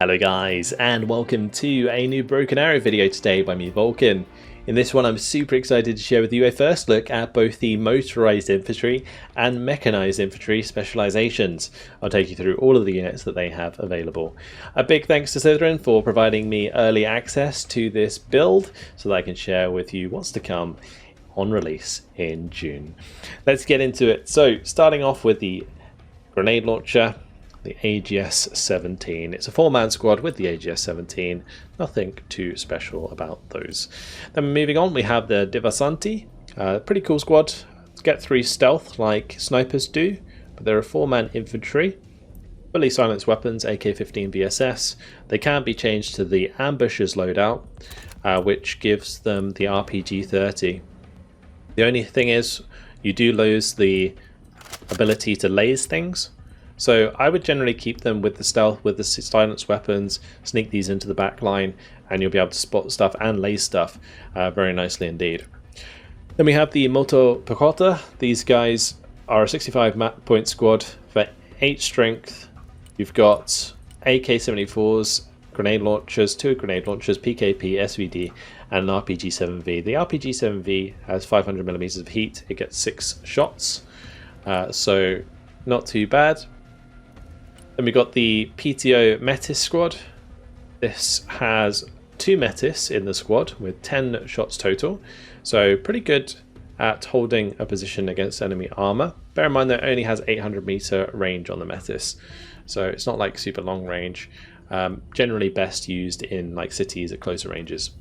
Hello guys, and welcome to a new Broken Arrow video today by me, Vulcan. In this one I'm super excited to share with you a first look at both the Motorized Infantry and Mechanized Infantry specializations. I'll take you through all of the units that they have available. A big thanks to Slytherin for providing me early access to this build so that I can share with you what's to come on release in June. Let's get into it. So starting off with the grenade launcher, the AGS-17. It's a 4-man squad with the AGS-17. Nothing too special about those. Then moving on, we have the Diversanti. Pretty cool squad. Get 3 stealth like snipers do, but they're a 4-man infantry. Fully silenced weapons, AK-15 VSS. They can be changed to the ambushers loadout, which gives them the RPG-30. The only thing is, you do lose the ability to laze things. So I would generally keep them with the stealth, with the silenced weapons, sneak these into the back line, and you'll be able to spot stuff and laze stuff very nicely indeed. Then we have the Moto Picotta. These guys are a 65 point squad for 8 strength. You've got AK-74s, grenade launchers, 2 grenade launchers, PKP, SVD, and an RPG-7V. The RPG-7V has 500mm of heat. It gets 6 shots, so not too bad. Then we got the PTO Metis squad. This has 2 Metis in the squad with 10 shots total. So pretty good at holding a position against enemy armor. Bear in mind that it only has 800-meter range on the Metis. So it's not like super long range. Generally best used in like cities at closer ranges.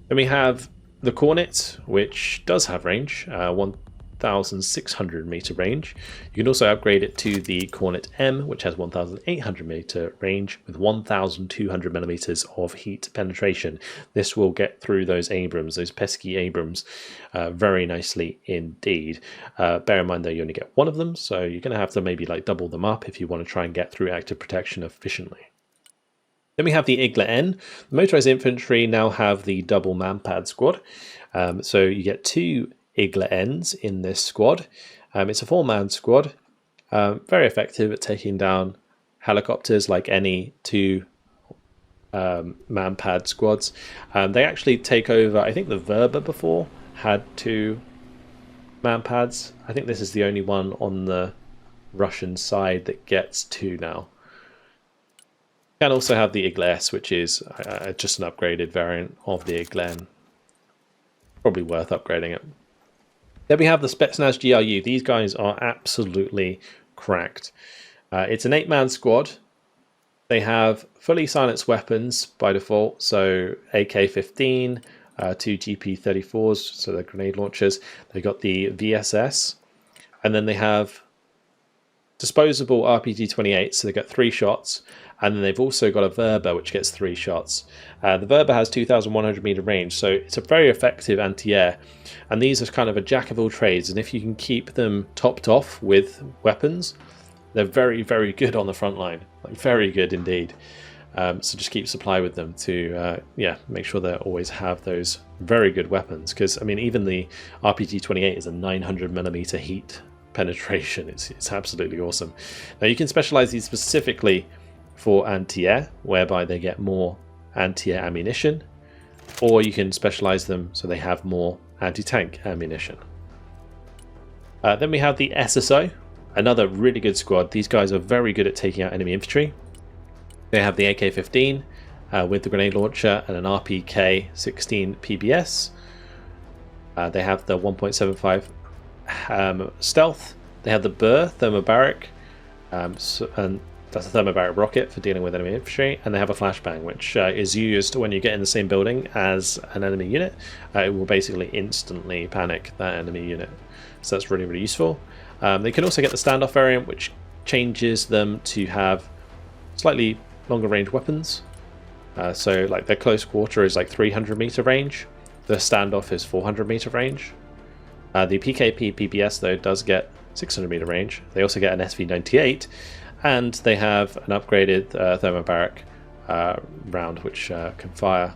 Then we have the Cornet, which does have range, 1,600 meter range. You can also upgrade it to the Cornet M, which has 1,800 meter range with 1,200 millimeters of heat penetration. This will get through those Abrams, those pesky Abrams, very nicely indeed. Bear in mind though, you only get 1 of them, so you're going to have to maybe like double them up if you want to try and get through active protection efficiently. Then we have the Igla N. The Motorized Infantry now have the double manpad squad, so you get 2 Igla Ns in this squad. It's a 4-man squad, very effective at taking down helicopters like any 2 manpad squads. They actually take over, I think the Verba before had 2 manpads. I think this is the only one on the Russian side that gets 2 now. You can also have the Igla S, which is just an upgraded variant of the Igla N. Probably worth upgrading it. Then we have the Spetsnaz GRU. These guys are absolutely cracked. It's an 8-man squad. They have fully silenced weapons by default, so AK-15, 2 GP-34s, so they're grenade launchers. They've got the VSS, and then they have disposable RPG-28, so they get 3 shots, and then they've also got a Verba, which gets 3 shots. The Verba has 2,100 meter range, so it's a very effective anti-air, and these are kind of a jack of all trades, and if you can keep them topped off with weapons, they're very, very good on the front line, like very good indeed. So just keep supply with them to make sure they always have those very good weapons, because I mean even the RPG-28 is a 900mm heat penetration. It's absolutely awesome. Now you can specialize these specifically for anti-air, whereby they get more anti-air ammunition, or you can specialize them so they have more anti-tank ammunition. Then we have the SSO, another really good squad. These guys are very good at taking out enemy infantry. They have the AK-15 with the grenade launcher and an RPK-16 PBS. They have the 1.75 stealth. They have the Burr thermobaric, and that's a thermobaric rocket for dealing with enemy infantry, and they have a flashbang, which is used when you get in the same building as an enemy unit. It will basically instantly panic that enemy unit, so that's really, really useful. They can also get the standoff variant, which changes them to have slightly longer range weapons. So like their close quarter is like 300 meter range, the standoff is 400 meter range. The PKP PPS though does get 600 meter range. They also get an SV98, and they have an upgraded thermobaric round, which can fire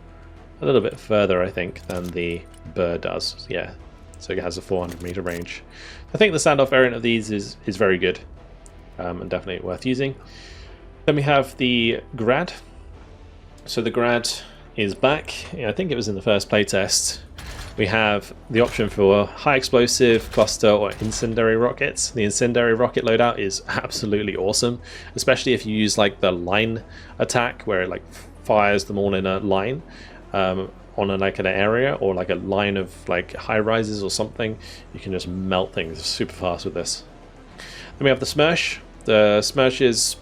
a little bit further, I think, than the Burr does. Yeah, so it has a 400 meter range. I think the standoff variant of these is very good, and definitely worth using. Then we have the Grad. So the Grad is back. I think it was in the first playtest. We have the option for high explosive, cluster, or incendiary rockets. The incendiary rocket loadout is absolutely awesome, especially if you use like the line attack, where it like fires them all in a line on like an area, or like a line of like high rises or something. You can just melt things super fast with this. Then we have the Smersh. The Smersh is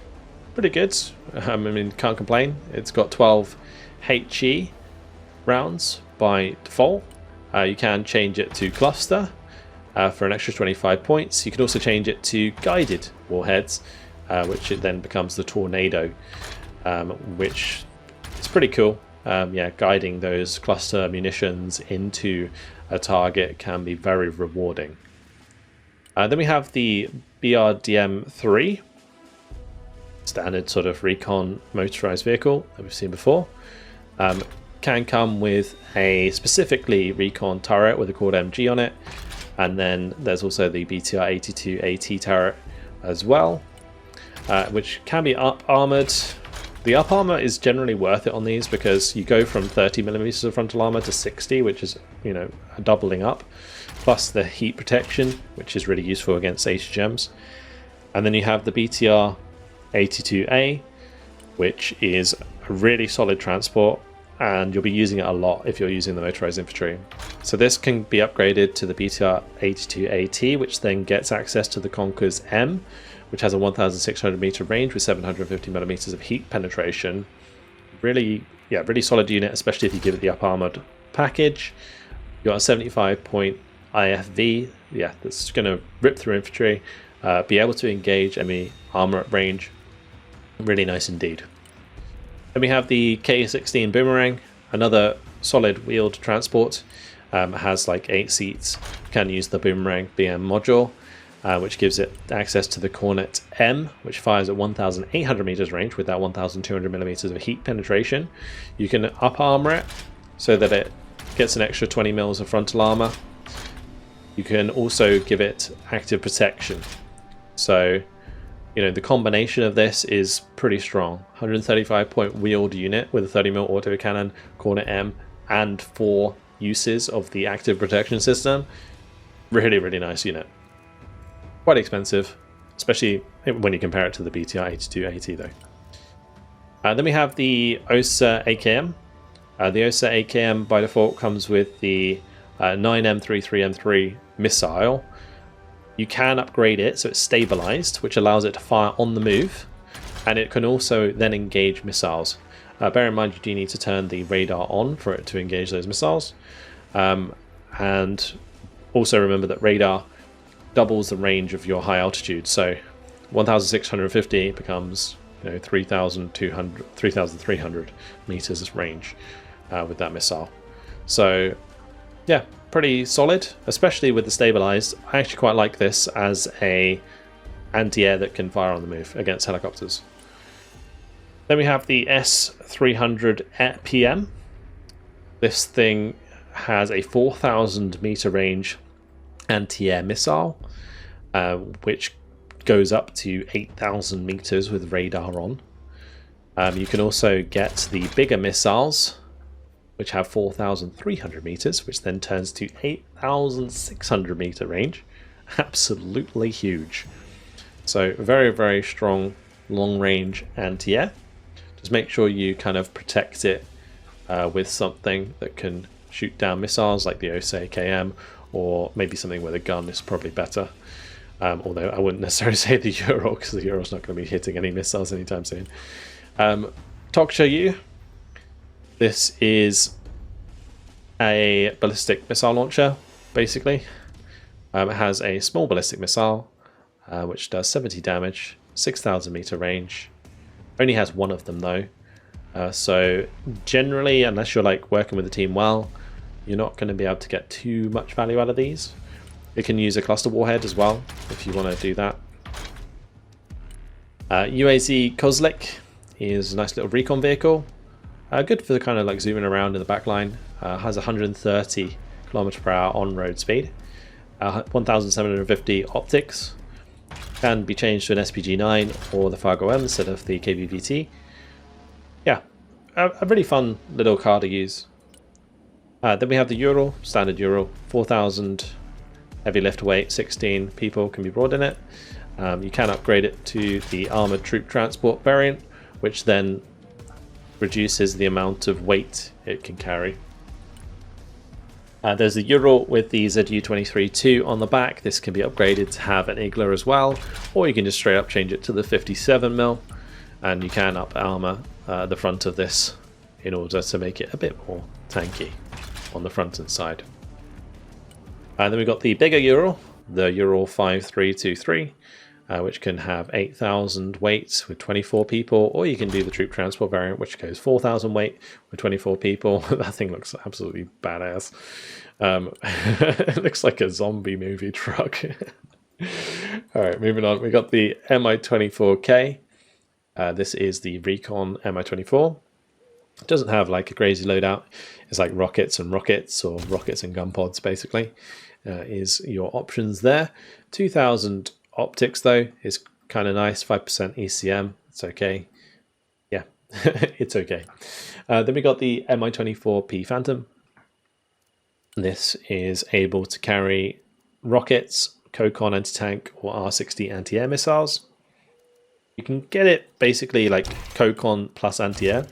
pretty good. I mean, can't complain. It's got 12 HE rounds by default. You can change it to cluster for an extra 25 points. You can also change it to guided warheads, which it then becomes the tornado, which is pretty cool. Yeah, guiding those cluster munitions into a target can be very rewarding. Then we have the BRDM-3, standard sort of recon motorized vehicle that we've seen before. Can come with a specifically recon turret with a quad MG on it, and then there's also the BTR-82 AT turret as well, which can be up armored. The up armor is generally worth it on these because you go from 30mm of frontal armor to 60, which is, you know, a doubling up, plus the heat protection, which is really useful against HGMs. And then you have the BTR-82A, which is a really solid transport, and you'll be using it a lot if you're using the motorized infantry. So this can be upgraded to the BTR-82AT, which then gets access to the Conqueror's M, which has a 1,600 meter range with 750 millimeters of heat penetration. Really solid unit, especially if you give it the up armored package. You got a 75 point IFV, that's going to rip through infantry, be able to engage enemy armor at range. Really nice indeed. Then we have the K-16 Boomerang, another solid wheeled transport. Has like 8 seats. Can use the Boomerang BM module, which gives it access to the Cornet M, which fires at 1,800 meters range with that 1,200 millimeters of heat penetration. You can up armor it so that it gets an extra 20 mils of frontal armor. You can also give it active protection. So, you know, the combination of this is pretty strong. 135 point wheeled unit with a 30mm autocannon, Cornet M, and 4 uses of the active protection system. Really, really nice unit. Quite expensive, especially when you compare it to the BTR-82AT though. Then we have the OSA AKM. The OSA AKM by default comes with the 9M33M3 missile. You can upgrade it so it's stabilized, which allows it to fire on the move, and it can also then engage missiles. Bear in mind you do need to turn the radar on for it to engage those missiles, and also remember that radar doubles the range of your high altitude, so 1,650 becomes, you know, 3,300 meters range with that missile. So yeah, pretty solid, especially with the stabilized. I actually quite like this as a anti-air that can fire on the move against helicopters. Then we have the S300 PM. This thing has a 4,000 meter range anti-air missile, which goes up to 8,000 meters with radar on. You can also get the bigger missiles, which have 4,300 meters, which then turns to 8,600 meter range. Absolutely huge. So very, very strong long range anti-air. Just make sure you kind of protect it with something that can shoot down missiles like the OSA AKM, or maybe something with a gun is probably better. Although I wouldn't necessarily say the Ural, because the Ural's not going to be hitting any missiles anytime soon. Toksha U. This is a ballistic missile launcher, basically. It has a small ballistic missile, which does 70 damage, 6,000 meter range. Only has one of them though. So generally, unless you're like working with the team well, you're not going to be able to get too much value out of these. It can use a cluster warhead as well, if you want to do that. UAZ Kozlik is a nice little recon vehicle. Good for the kind of like zooming around in the back line. Has 130 km/h on-road speed. 1,750 optics. Can be changed to an SPG-9 or the Fargo M instead of the KBVT. Yeah, a really fun little car to use. Then we have the Ural, standard Ural, 4,000 heavy lift weight, 16 people can be brought in it. You can upgrade it to the armored troop transport variant, which then reduces the amount of weight it can carry. There's the Ural with the ZU-23-2 on the back. This can be upgraded to have an Igla as well, or you can just straight up change it to the 57mm, and you can up armor the front of this in order to make it a bit more tanky on the front and side. And then we've got the bigger Ural, the Ural 5323, which can have 8,000 weight with 24 people, or you can do the troop transport variant, which goes 4,000 weight with 24 people. That thing looks absolutely badass. It looks like a zombie movie truck. Alright, moving on. We got the Mi-24K. This is the Recon Mi-24. It doesn't have like a crazy loadout. It's like rockets and rockets, or rockets and gun pods, basically, is your options there. 2,000 optics though is kind of nice. 5% ECM. It's okay. Yeah, it's okay. Then we got the Mi-24P Phantom. This is able to carry rockets, Kokon anti-tank, or R60 anti-air missiles. You can get it basically like Kokon plus anti-air.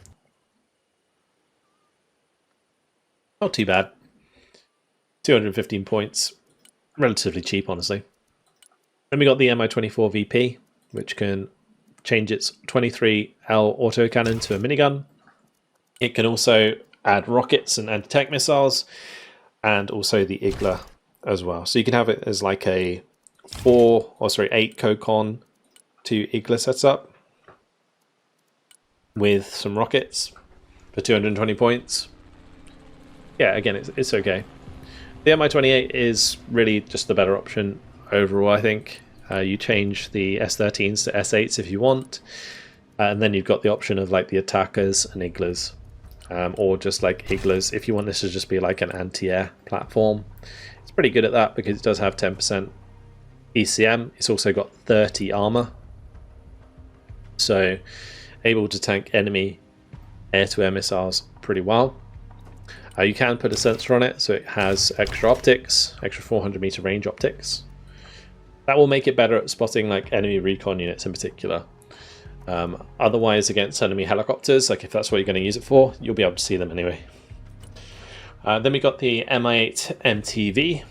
Not too bad. 215 points. Relatively cheap, honestly. Then we got the Mi-24 VP, which can change its 23L autocannon to a minigun. It can also add rockets and anti-tank missiles, and also the Igla as well. So you can have it as like a 8 Kokon to Igla setup with some rockets for 220 points. Yeah, again, it's okay. The Mi-28 is really just the better option overall, I think. You change the S13s to S8s if you want, and then you've got the option of like the attackers and Iglas, or just like Iglas if you want this to just be like an anti-air platform. It's pretty good at that because it does have 10% ECM. It's also got 30 armor, so able to tank enemy air-to-air missiles pretty well. You can put a sensor on it, so it has extra optics, extra 400 meter range optics. That will make it better at spotting like enemy recon units in particular. Otherwise, against enemy helicopters, like if that's what you're going to use it for, you'll be able to see them anyway. Then we got the Mi-8 MTV.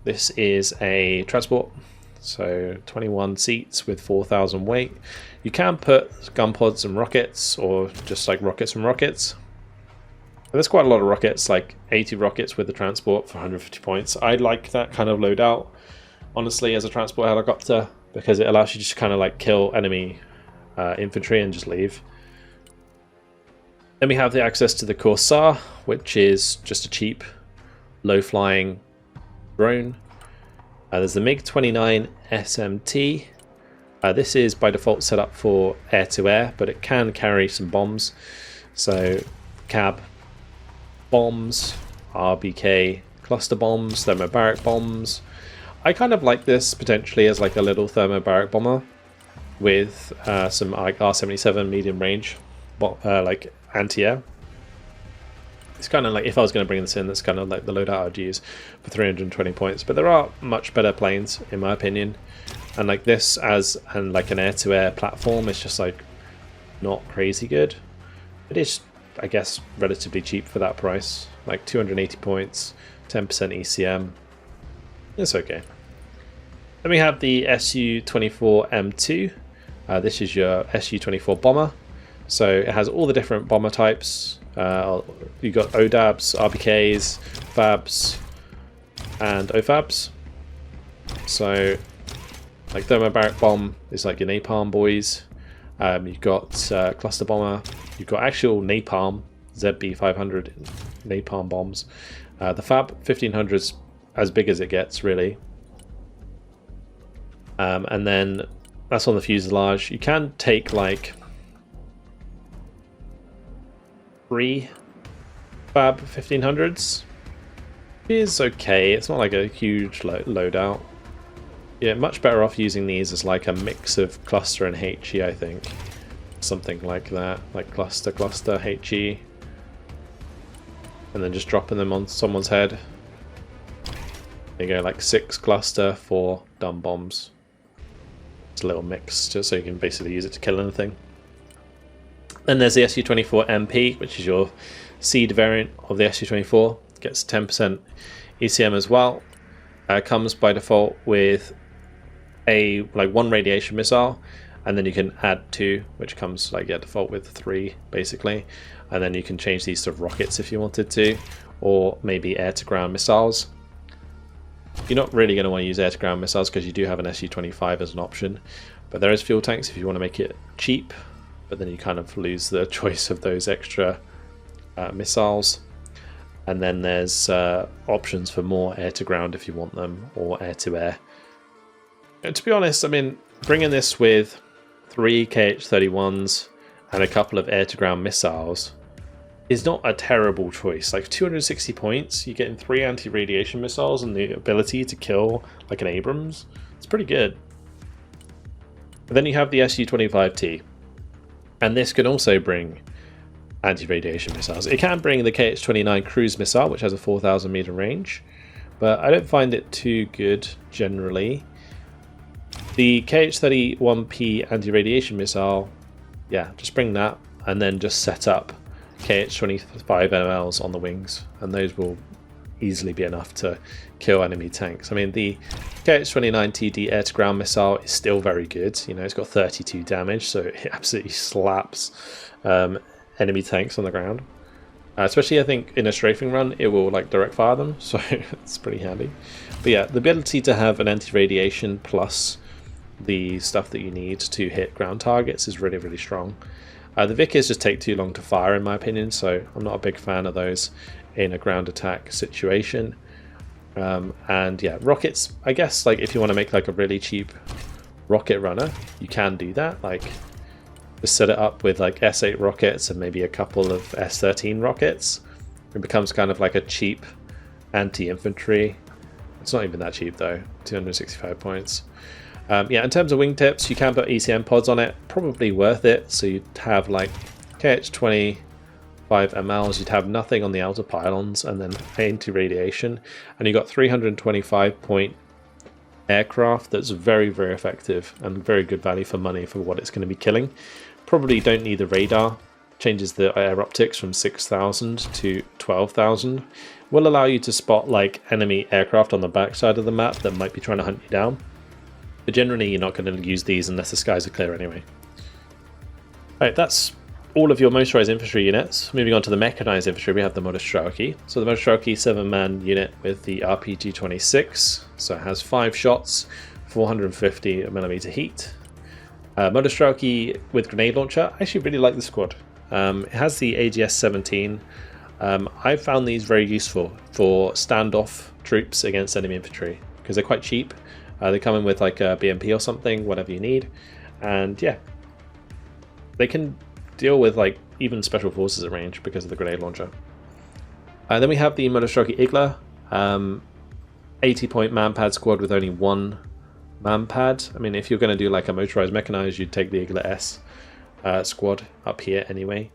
This is a transport, so 21 seats with 4,000 weight. You can put gun pods and rockets, or just like rockets and rockets. There's quite a lot of rockets, like 80 rockets with the transport for 150 points. I like that kind of loadout, honestly, as a transport helicopter, because it allows you to just kind of like kill enemy infantry and just leave. Then we have the access to the Corsair, which is just a cheap, low-flying drone. There's the MiG-29 SMT. This is by default set up for air-to-air, but it can carry some bombs. So cab bombs, RBK cluster bombs, thermobaric bombs. I kind of like this potentially as like a little thermobaric bomber with some like R77 medium range, like anti-air. It's kind of like, if I was going to bring this in, that's kind of like the loadout I'd use for 320 points. But there are much better planes, in my opinion. And like this as like an air-to-air platform is just like not crazy good. It is, I guess, relatively cheap for that price. Like 280 points, 10% ECM. It's okay. Then we have the Su-24M2. This is your Su-24 bomber. So it has all the different bomber types. You've got ODABs, RBKs, FABs, and OFABs. So like thermobaric bomb is like your napalm boys. You've got cluster bomber. You've got actual napalm, ZB500 napalm bombs. The FAB 1500 is as big as it gets, really. And then that's on the fuselage. You can take like 3 FAB 1500s. It is okay. It's not like a huge loadout. Yeah, much better off using these as like a mix of cluster and HE, I think. Something like that, like cluster, cluster, HE. And then just dropping them on someone's head. There you go, like 6 cluster, 4 dumb bombs. It's a little mix, just so you can basically use it to kill anything. Then there's the SU-24 MP, which is your seed variant of the SU-24. Gets 10% ECM as well. Comes by default with a one radiation missile, and then you can add 2, which comes default with 3 basically. And then you can change these to rockets if you wanted to, or maybe air-to-ground missiles. You're not really going to want to use air-to-ground missiles because you do have an SU-25 as an option, but there is fuel tanks if you want to make it cheap, but then you kind of lose the choice of those extra missiles. And then there's options for more air-to-ground if you want them, or air-to-air. To be honest, I mean, bringing this with 3 KH-31s and a couple of air-to-ground missiles is not a terrible choice. Like 260 points, you're getting 3 anti-radiation missiles and the ability to kill like an Abrams. It's pretty good. But then you have the SU-25T, and this can also bring anti-radiation missiles. It can bring the KH-29 cruise missile, which has a 4,000 meter range, but I don't find it too good generally. The KH-31P anti-radiation missile, yeah, just bring that and then just set up KH-25 MLs on the wings, and those will easily be enough to kill enemy tanks. I mean, the KH-29TD air-to-ground missile is still very good. You know, it's got 32 damage, so it absolutely slaps enemy tanks on the ground. Especially, I think, in a strafing run, it will direct fire them, so it's pretty handy. But yeah, the ability to have an anti-radiation plus the stuff that you need to hit ground targets is really, really strong. The Vickers just take too long to fire, in my opinion, so I'm not a big fan of those in a ground attack situation. And yeah, rockets, I guess, if you want to make a really cheap rocket runner, you can do that. Just set it up with S8 rockets and maybe a couple of S13 rockets. It becomes kind of like a cheap anti-infantry. It's not even that cheap though, 265 points. Yeah, in terms of wingtips, you can put ECM pods on it, probably worth it. So you'd have KH-25 MLs, you'd have nothing on the outer pylons, and then anti-radiation, and you got 325 point aircraft that's very, very effective and very good value for money for what it's going to be killing. Probably don't need the radar. Changes the air optics from 6,000 to 12,000. Will allow you to spot enemy aircraft on the backside of the map that might be trying to hunt you down. But generally, you're not going to use these unless the skies are clear anyway. Alright, that's all of your motorized infantry units. Moving on to the mechanized infantry, we have the Motostrelki. So the Motostrelki 7-man unit with the RPG-26. So it has 5 shots, 450mm heat. Motostrelki with grenade launcher. I actually really like the squad. It has the AGS-17. I found these very useful for standoff troops against enemy infantry because they're quite cheap. They come in with a BMP or something, whatever you need, and yeah, they can deal with even special forces at range because of the grenade launcher. Then we have the Motostrelki Igla, 80-point manpad squad with only 1 manpad. I mean, if you're going to do a motorized mechanized, you'd take the Igla S squad up here anyway.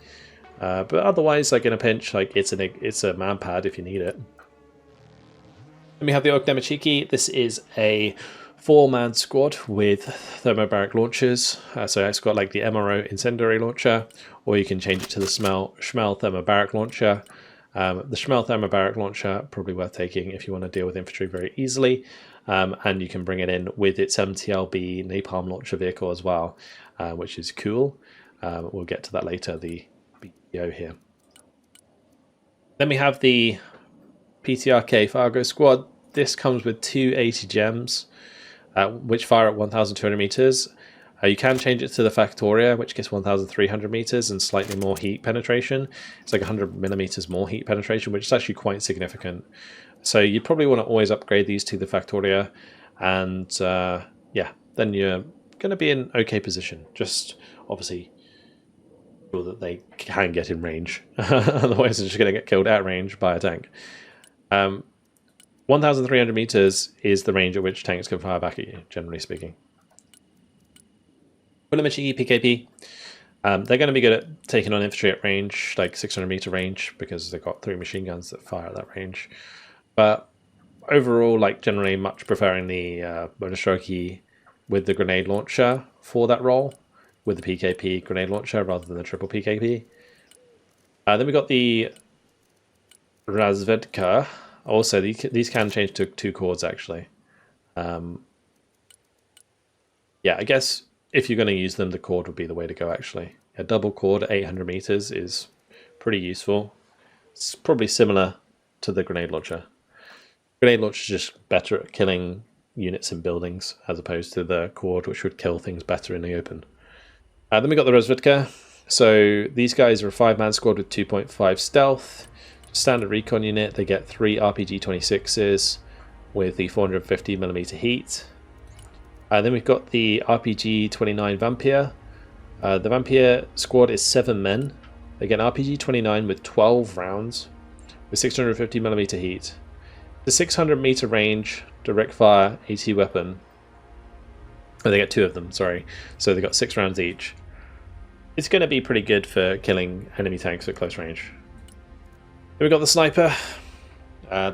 But otherwise, in a pinch, it's a manpad if you need it. Then we have the Ogdemachiki. This is a 4-man squad with thermobaric launchers. So it's got the MRO incendiary launcher, or you can change it to the Schmel thermobaric launcher. The Schmel thermobaric launcher, probably worth taking if you want to deal with infantry very easily. And you can bring it in with its MTLB napalm launcher vehicle as well, which is cool. We'll get to that later, the BTO here. Then we have the PTRK Fargo squad. This comes with 2 80 gems, which fire at 1,200 meters. You can change it to the Factoria, which gets 1,300 meters and slightly more heat penetration. It's 100 millimeters more heat penetration, which is actually quite significant. So you'd probably want to always upgrade these to the Factoria, and yeah, then you're going to be in okay position. Just obviously sure that they can get in range, otherwise they're just going to get killed at range by a tank. 1,300 meters is the range at which tanks can fire back at you, generally speaking. Bullet PKP, they're going to be good at taking on infantry at range, like 600 meter range, because they've got 3 machine guns that fire at that range. But overall, like generally much preferring the Motorized with the grenade launcher for that role, with the PKP grenade launcher rather than the triple PKP. Then we got the Razvedka. Also, these can change to 2 chords actually. Yeah, I guess if you're going to use them, the chord would be the way to go actually. A double chord at 800 meters is pretty useful. It's probably similar to the grenade launcher. Grenade launcher is just better at killing units in buildings as opposed to the chord, which would kill things better in the open. Then we got the Razvedka. So these guys are a 5-man squad with 2.5 stealth. Standard recon unit. They get 3 RPG-26s with the 450mm heat. Then we've got the RPG-29 Vampire. The Vampire squad is 7 men. They get an RPG-29 with 12 rounds with 650mm heat. The 600-meter range direct fire AT weapon. Oh, they get 2 of them, sorry. So they got 6 rounds each. It's going to be pretty good for killing enemy tanks at close range. Then we've got the sniper.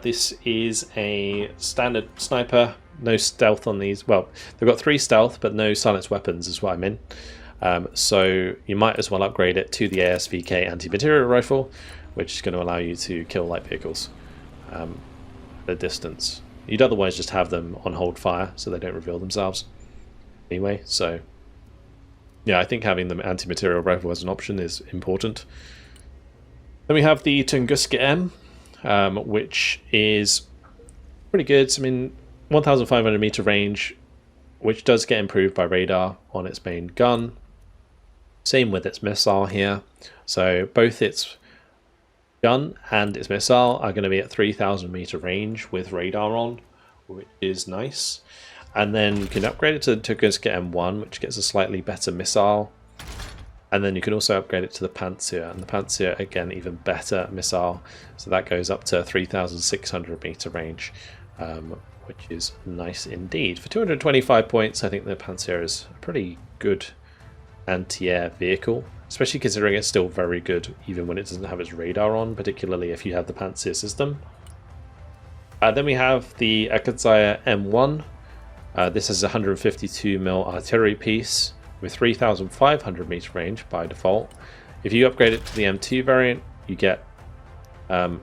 This is a standard sniper. No stealth on these. Well, they've got 3 stealth, but no silenced weapons is what I mean. So you might as well upgrade it to the ASVK anti-material rifle, which is going to allow you to kill light vehicles at a distance. You'd otherwise just have them on hold fire so they don't reveal themselves. Anyway, so yeah, I think having the anti-material rifle as an option is important. Then we have the Tunguska M, which is pretty good. I mean, 1,500 meter range, which does get improved by radar on its main gun. Same with its missile here. So both its gun and its missile are going to be at 3,000 meter range with radar on, which is nice. And then you can upgrade it to the Tunguska M1, which gets a slightly better missile. And then you can also upgrade it to the Panzer, and the Panzer, again, even better missile. So that goes up to 3,600 meter range, which is nice indeed. For 225 points, I think the Panzer is a pretty good anti-air vehicle, especially considering it's still very good even when it doesn't have its radar on, particularly if you have the Panzer system. Then we have the Akadzaya M1. This is a 152mm artillery piece with 3,500 meter range by default. If you upgrade it to the M2 variant, you get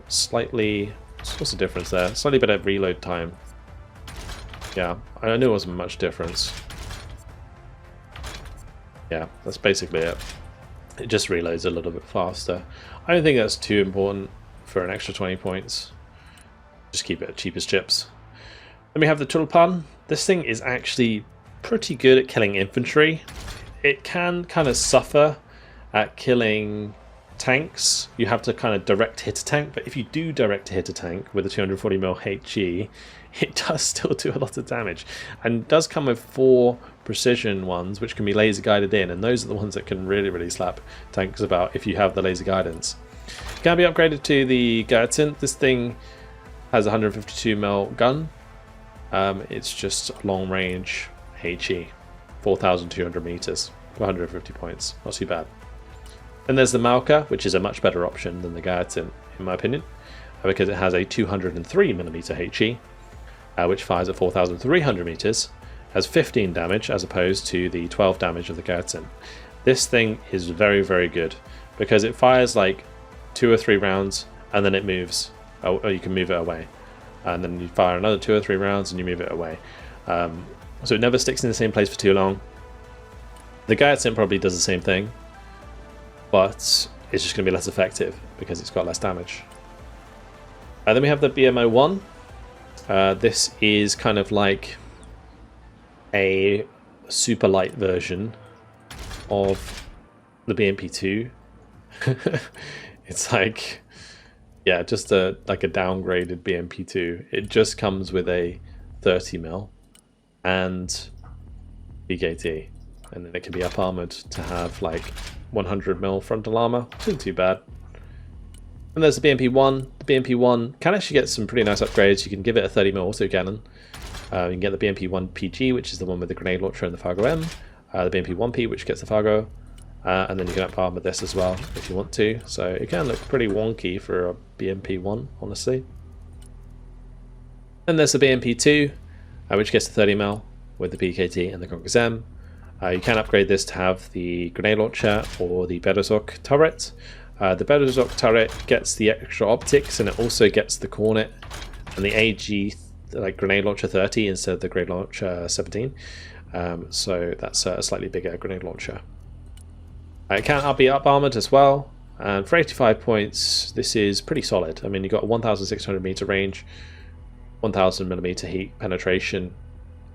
slightly, what's the difference there? Slightly better reload time. Yeah, I knew it wasn't much difference. Yeah, that's basically it. It just reloads a little bit faster. I don't think that's too important for an extra 20 points. Just keep it at cheapest chips. Then we have the Tulpan. This thing is actually pretty good at killing infantry. It can kind of suffer at killing tanks. You have to kind of direct hit a tank, but if you do direct hit a tank with a 240mm HE, it does still do a lot of damage, and does come with 4 precision ones which can be laser guided in, and those are the ones that can really slap tanks about if you have the laser guidance. It can be upgraded to the Gautzin. This thing has a 152mm gun. It's just long range HE, 4,200 meters, 150 points, not too bad. Then there's the Malka, which is a much better option than the Gautzin in my opinion, because it has a 203mm HE, which fires at 4,300 meters, has 15 damage as opposed to the 12 damage of the Gautzin. This thing is very good because it fires like 2 or 3 rounds and then it moves, or you can move it away, and then you fire another 2 or 3 rounds and you move it away. So it never sticks in the same place for too long. The Gautzin probably does the same thing, but it's just going to be less effective because it's got less damage. Then we have the BMO-1. This is kind of like a super light version of the BMP-2. It's like, yeah, just like a downgraded BMP-2. It just comes with a 30mm and PKT, and then it can be up armored to have like 100mm frontal armor. Isn't too bad. And there's the BMP-1. The BMP-1 can actually get some pretty nice upgrades. You can give it a 30mm autocannon. You can get the BMP-1 PG, which is the one with the grenade launcher and the Fargo M. The BMP-1P, which gets the Fargo. And then you can up armor this as well if you want to. So it can look pretty wonky for a BMP-1, honestly. And there's the BMP-2, which gets the 30mm with the PKT and the Conquer's M. You can upgrade this to have the grenade launcher or the Battlegroup turret. The Battlegroup turret gets the extra optics, and it also gets the Cornet and the AG like grenade launcher 30 instead of the grenade launcher 17. So that's a slightly bigger grenade launcher. It can be up armored as well, and for 85 points, this is pretty solid. I mean, you've got a 1,600 meter range, 1,000 millimeter heat penetration,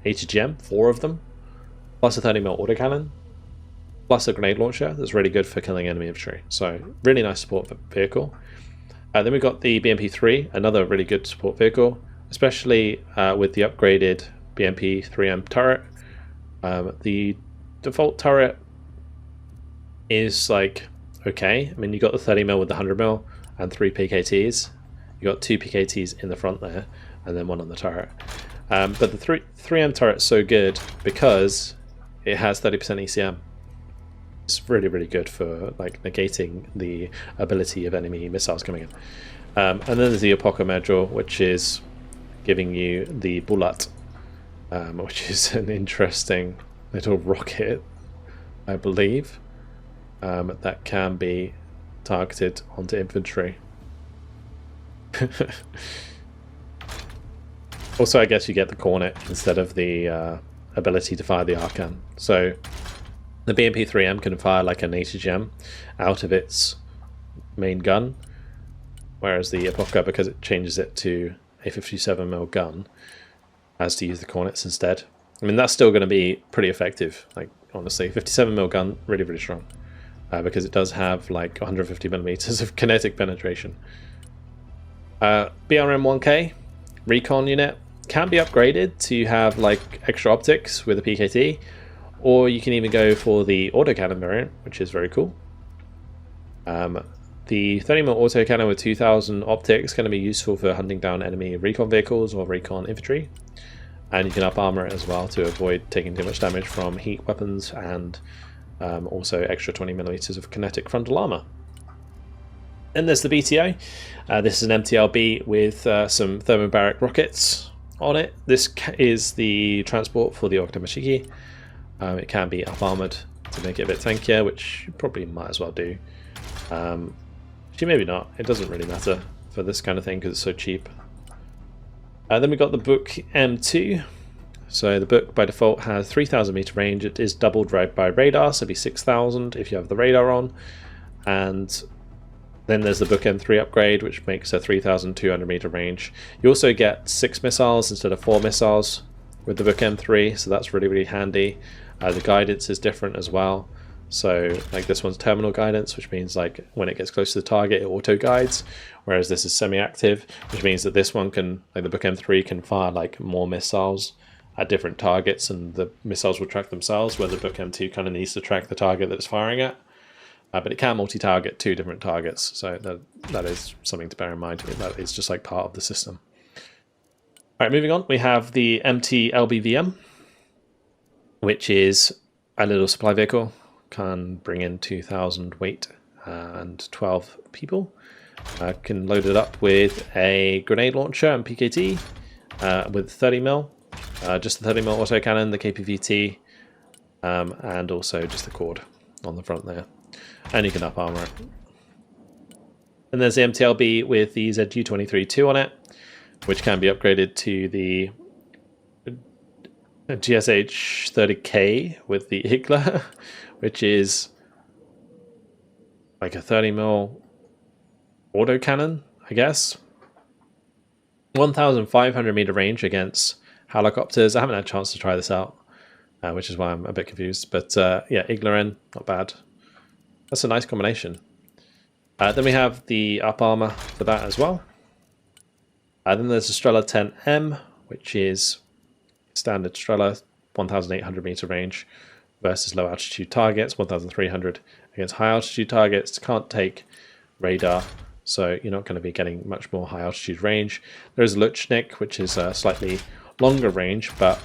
HDGM, 4 of them, plus a 30mm autocannon, plus a grenade launcher that's really good for killing enemy infantry. So really nice support vehicle. Then we've got the BMP-3, another really good support vehicle, especially with the upgraded BMP-3M turret. The default turret is like okay. I mean, you got the 30mm with the 100mm and 3 PKTs. You got 2 PKTs in the front there, and then 1 on the turret. But the 3M turret's so good because it has 30% ECM. It's really, really good for like negating the ability of enemy missiles coming in. And then there's the Apoca module, which is giving you the Bullet, which is an interesting little rocket, I believe, that can be targeted onto infantry. Also, I guess you get the Cornet instead of the ability to fire the Arcan. So the BMP-3M can fire like an HDGM out of its main gun, whereas the Apoca, because it changes it to a 57mm gun, has to use the Cornets instead. I mean, that's still going to be pretty effective, like honestly. 57mm gun, really, really strong, because it does have like 150mm of kinetic penetration. BRM-1K, recon unit, can be upgraded to have like extra optics with a PKT, or you can even go for the autocannon variant, which is very cool. The 30mm autocannon with 2000 optics is going to be useful for hunting down enemy recon vehicles or recon infantry, and you can up armor it as well to avoid taking too much damage from heat weapons, and also extra 20mm of kinetic frontal armor. Then there's the BTO. This is an MTLB with some thermobaric rockets on it. This is the transport for the Ogden-Mashiki. It can be up armored to make it a bit tankier, which you probably might as well do. Actually, maybe not. It doesn't really matter for this kind of thing because it's so cheap. Then we've got the Book M2. So the Book by default has 3,000 meter range. It is doubled right by radar, so it'll be 6,000 if you have the radar on. And then there's the Book M3 upgrade, which makes a 3,200 meter range. You also get 6 missiles instead of 4 missiles with the Book M3, so that's really, really handy. The guidance is different as well. So like this one's terminal guidance, which means like when it gets close to the target, it auto guides, whereas this is semi-active, which means that this one can, like the Book M3 can fire like more missiles at different targets, and the missiles will track themselves, where the Book M2 kind of needs to track the target that it's firing at. But it can multi-target 2 different targets, so that is something to bear in mind. That is just like part of the system. All right, moving on, we have the MT LBVM, which is a little supply vehicle, can bring in 2,000 weight and 12 people. Can load it up with a grenade launcher and PKT with 30mm, just the 30mm autocannon, the KPVT, and also just the cord on the front there. And you can up armor it. And there's the MTLB with the ZU-23-2 on it, which can be upgraded to the GSH-30K with the Igla, which is like a 30mm autocannon, I guess. 1,500 meter range against helicopters. I haven't had a chance to try this out, which is why I'm a bit confused. But yeah, Igla, not bad. That's a nice combination. Then we have the up armor for that as well. Then there's the Strela 10M, which is standard Strela, 1,800 meter range versus low altitude targets, 1,300 against high altitude targets. Can't take radar, so you're not going to be getting much more high altitude range. There is Luchnik, which is a slightly longer range, but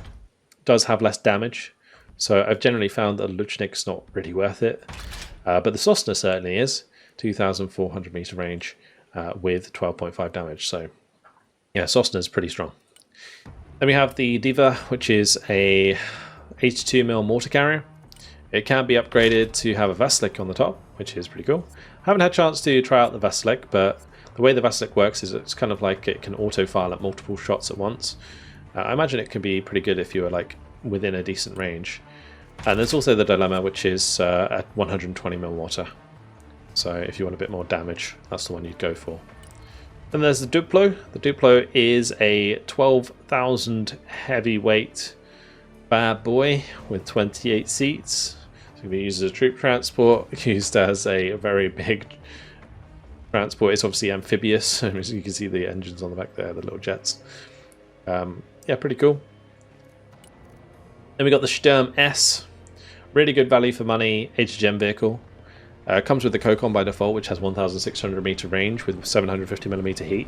does have less damage. So I've generally found that Luchnik's not really worth it, but the Sosna certainly is. 2,400 meter range with 12.5 damage. So yeah, Sosna's pretty strong. Then we have the Diva, which is a 82mm mortar carrier. It can be upgraded to have a Vasilic on the top, which is pretty cool. I haven't had a chance to try out the Vasilic, but the way the Vasilic works is it's kind of like it can auto-fire at multiple shots at once. I imagine it can be pretty good if you were like within a decent range. And there's also the Dilemma, which is at 120mm mortar. So if you want a bit more damage, that's the one you'd go for. Then there's the Duplo. The Duplo is a 12,000 heavyweight bad boy with 28 seats. It can be used as a troop transport, used as a very big transport. It's obviously amphibious, as you can see the engines on the back there, the little jets. Yeah, pretty cool. Then we got the Sturm S, really good value for money HGM vehicle. Comes with the Kokon by default, which has 1,600 meter range with 750mm heat.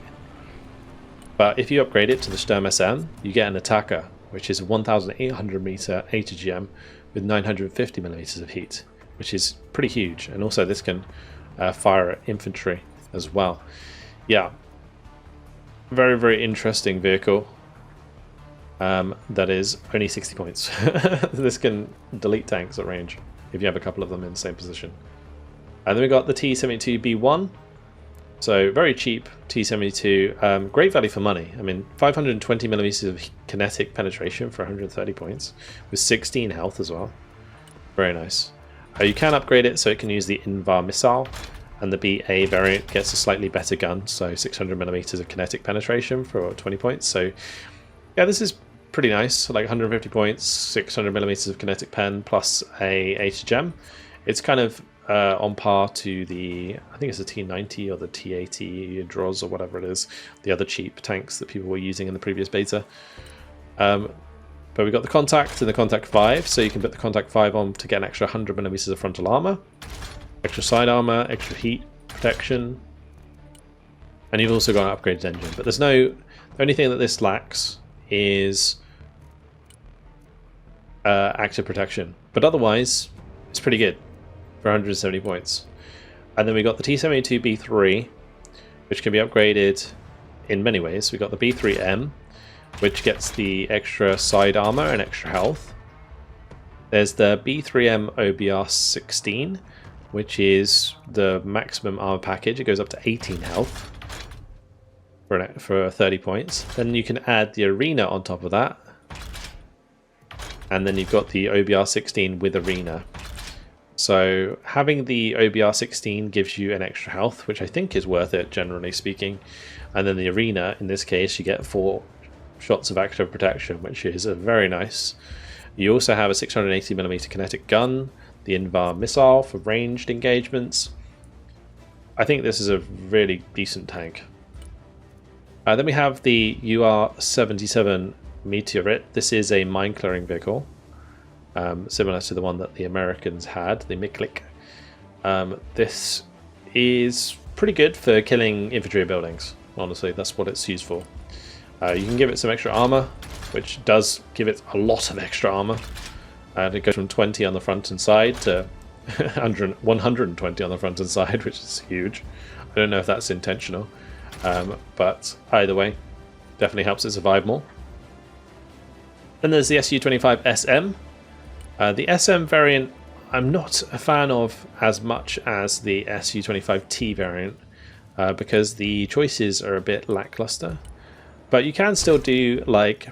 But if you upgrade it to the Sturm SM, you get an Attacker, which is a 1,800 meter HGM with 950mm of heat, which is pretty huge. And also this can fire at infantry as well. Yeah, very, very interesting vehicle. That is only 60 points. This can delete tanks at range if you have a couple of them in the same position. And then we got the T-72B1. So very cheap T-72, great value for money. I mean, 520mm of kinetic penetration for 130 points, with 16 health as well. Very nice. You can upgrade it so it can use the Invar missile, and the BA variant gets a slightly better gun, so 600mm of kinetic penetration for 20 points. So yeah, this is pretty nice, like 150 points, 600mm of kinetic pen plus a HGM. It's kind of on par to the, I think it's the T90 or the T80 Droz or whatever it is, the other cheap tanks that people were using in the previous beta. But we got the Contact and the Contact 5, so you can put the Contact 5 on to get an extra 100mm of frontal armor, extra side armor, extra heat protection, and you've also got an upgraded engine. But there's the only thing that this lacks is active protection, but otherwise it's pretty good for 170 points. And then we got the T-72B3, which can be upgraded in many ways. We got the B3M, which gets the extra side armor and extra health. There's the B3M OBR-16, which is the maximum armor package. It goes up to 18 health for 30 points. Then you can add the Arena on top of that. And then you've got the OBR-16 with Arena. So having the OBR-16 gives you an extra health, which I think is worth it, generally speaking. And then the Arena, in this case, you get 4 shots of active protection, which is very nice. You also have a 680mm kinetic gun, the Invar missile for ranged engagements. I think this is a really decent tank. Then we have the UR-77 Meteorit. This is a mine clearing vehicle. Similar to the one that the Americans had, the Miklik. This is pretty good for killing infantry buildings, honestly. That's what it's used for. You can give it some extra armor, which does give it a lot of extra armor. And it goes from 20 on the front and side to 120 on the front and side, which is huge. I don't know if that's intentional, but either way, definitely helps it survive more. Then there's the Su-25SM. The SM variant I'm not a fan of as much as the Su-25T variant because the choices are a bit lackluster. But you can still do like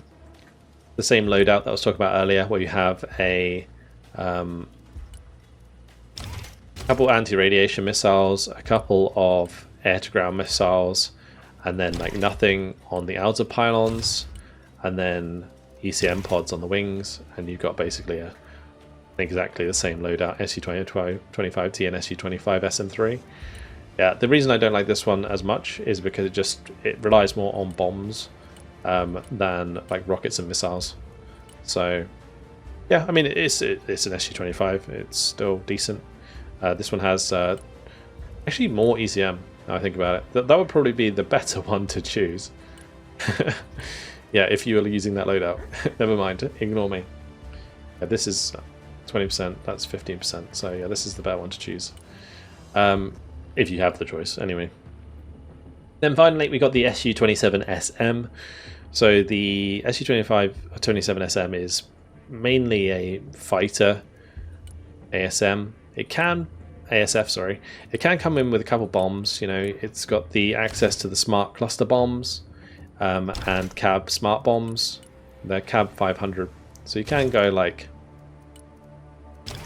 the same loadout that I was talking about earlier, where you have a couple anti-radiation missiles, a couple of air-to-ground missiles, and then like nothing on the outer pylons, and then ECM pods on the wings, and you've got basically exactly the same loadout, Su-25T and Su-25SM3. Yeah, the reason I don't like this one as much is because it relies more on bombs than like rockets and missiles. So yeah, I mean it's an Su-25, it's still decent. This one has actually more ECM. now I think about it. That would probably be the better one to choose. Yeah, if you were using that loadout. Never mind, ignore me. Yeah, this is 20%, that's 15%, so yeah, this is the better one to choose. If you have the choice, anyway. Then finally, we got the Su-27SM. So the Su-27SM is mainly a fighter ASM. It can ASF, sorry. It can come in with a couple bombs. You know, it's got the access to the smart cluster bombs and cab smart bombs. They're cab 500, so you can go like,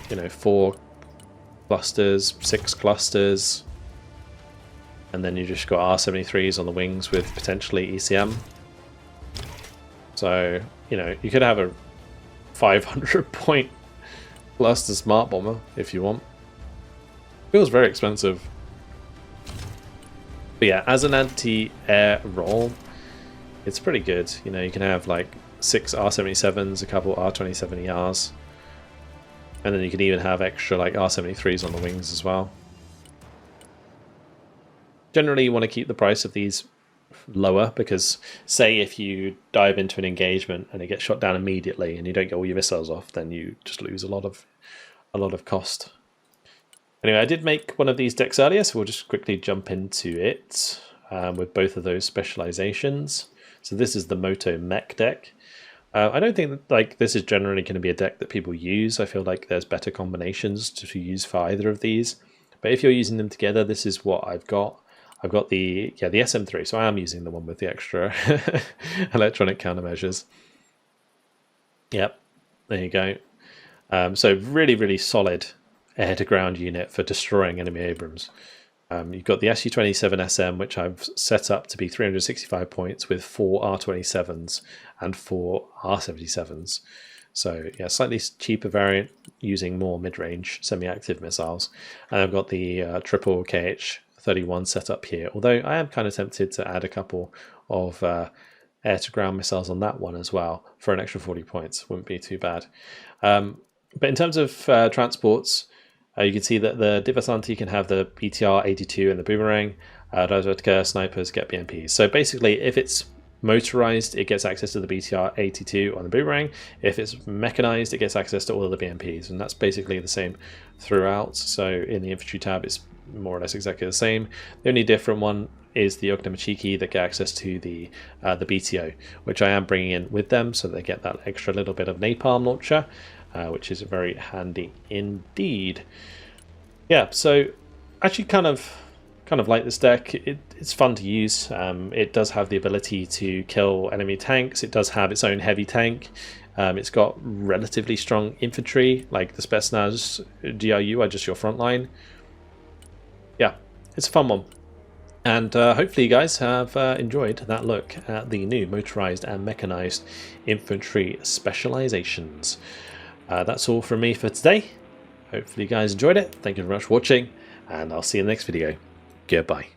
you know, 4 clusters, 6 clusters. And then you just got R73s on the wings with potentially ECM. So, you know, you could have a 500 point cluster smart bomber if you want. Feels very expensive. But yeah, as an anti-air role, it's pretty good. You know, you can have like 6 R77s, a couple R27ERs. And then you can even have extra like R73s on the wings as well. Generally, you want to keep the price of these lower because, say, if you dive into an engagement and it gets shot down immediately and you don't get all your missiles off, then you just lose a lot of cost. Anyway, I did make one of these decks earlier, so we'll just quickly jump into it with both of those specializations. So this is the Moto Mech deck. I don't think that, like, this is generally going to be a deck that people use. I feel like there's better combinations to use for either of these. But if you're using them together, this is what I've got. I've got the SM3, so I am using the one with the extra electronic countermeasures. Yep, there you go. So really, really solid air-to-ground unit for destroying enemy Abrams. You've got the Su-27SM, which I've set up to be 365 points with 4 R27s and 4 R77s. So yeah, slightly cheaper variant using more mid-range semi-active missiles. And I've got the triple KH-31 set up here, although I am kind of tempted to add a couple of air-to-ground missiles on that one as well for an extra 40 points. Wouldn't be too bad. But in terms of transports, you can see that the Diversanti can have the BTR-82 and the Boomerang. Razvedka snipers get BMPs. So basically, if it's motorized, it gets access to the BTR-82 on the Boomerang. If it's mechanized, it gets access to all of the BMPs, and that's basically the same throughout. So in the infantry tab, it's more or less exactly the same. The only different one is the Ognomachiki that get access to the BTO, which I am bringing in with them, so they get that extra little bit of napalm launcher, which is very handy indeed. Yeah, so actually kind of like this deck. It's fun to use. It does have the ability to kill enemy tanks. It does have its own heavy tank. It's got relatively strong infantry, like the Spetsnaz GRU are just your front line. Yeah, it's a fun one. And hopefully you guys have enjoyed that look at the new motorized and mechanized infantry specializations. That's all from me for today. Hopefully you guys enjoyed it. Thank you very much for watching, and I'll see you in the next video. Goodbye.